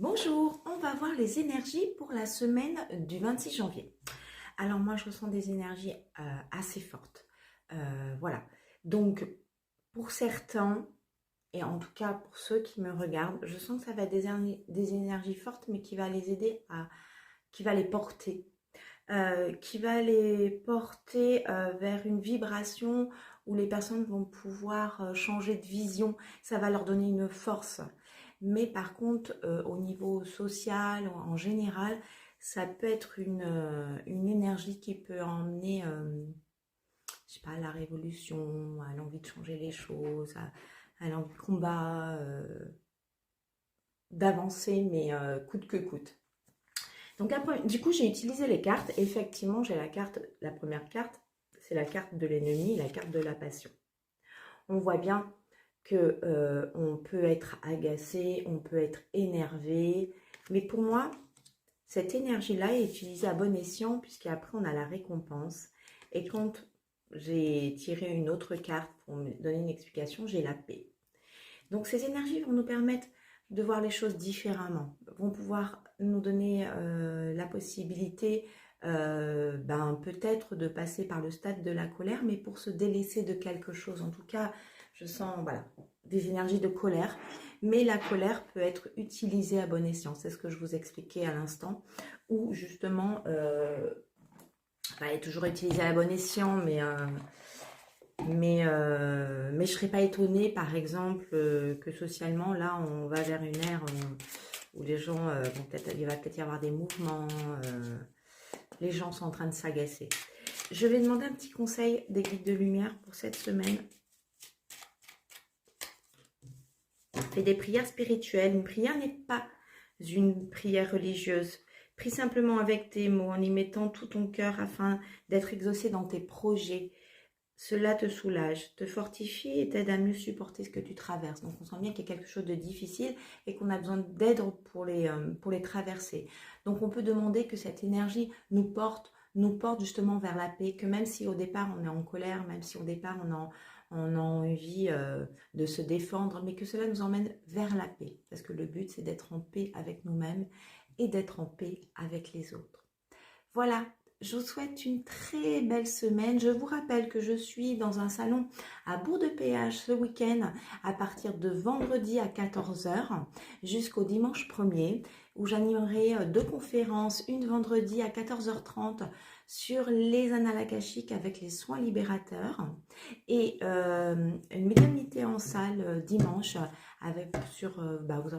Bonjour, on va voir les énergies pour la semaine du 26 janvier. Alors moi, je ressens des énergies assez fortes. Voilà. Donc, pour certains, et en tout cas pour ceux qui me regardent, je sens que ça va être des énergies fortes, mais qui va les aider qui va les porter. Qui va les porter vers une vibration où les personnes vont pouvoir changer de vision. Ça va leur donner une force. Mais par contre, au niveau social, en général, ça peut être une énergie qui peut emmener, je sais pas, à la révolution, à l'envie de changer les choses, à l'envie de combat, d'avancer, mais coûte que coûte. Donc du coup, j'ai utilisé les cartes. Effectivement, j'ai la première carte, c'est la carte de l'ennemi, la carte de la passion. On voit bien que on peut être agacé, on peut être énervé, mais pour moi, cette énergie-là est utilisée à bon escient, puisqu'après on a la récompense. Et quand j'ai tiré une autre carte pour me donner une explication, j'ai la paix. Donc ces énergies vont nous permettre de voir les choses différemment, vont pouvoir nous donner la possibilité peut-être de passer par le stade de la colère, mais pour se délaisser de quelque chose. En tout cas, je sens voilà, des énergies de colère, mais la colère peut être utilisée à bon escient. C'est ce que je vous expliquais à l'instant, où justement, elle est toujours utilisée à bon escient, mais je ne serais pas étonnée, par exemple, que socialement, là, on va vers une ère où les gens il va peut-être y avoir des mouvements, les gens sont en train de s'agacer. Je vais demander un petit conseil des guides de lumière pour cette semaine. Fais des prières spirituelles. Une prière n'est pas une prière religieuse. Prie simplement avec tes mots, en y mettant tout ton cœur afin d'être exaucé dans tes projets. Cela te soulage, te fortifie et t'aide à mieux supporter ce que tu traverses. Donc on sent bien qu'il y a quelque chose de difficile et qu'on a besoin d'aide pour les traverser. Donc on peut demander que cette énergie nous porte justement vers la paix, que même si au départ on est en colère, même si au départ on a envie de se défendre, mais que cela nous emmène vers la paix. Parce que le but c'est d'être en paix avec nous-mêmes et d'être en paix avec les autres. Voilà, je vous souhaite une très belle semaine. Je vous rappelle que je suis dans un salon à Bourg-de-Péage ce week-end à partir de vendredi à 14 h jusqu'au dimanche 1er où j'animerai deux conférences, une vendredi à 14 h 30 sur les annales akashiques avec les soins libérateurs et une médiumnité en salle dimanche avec vous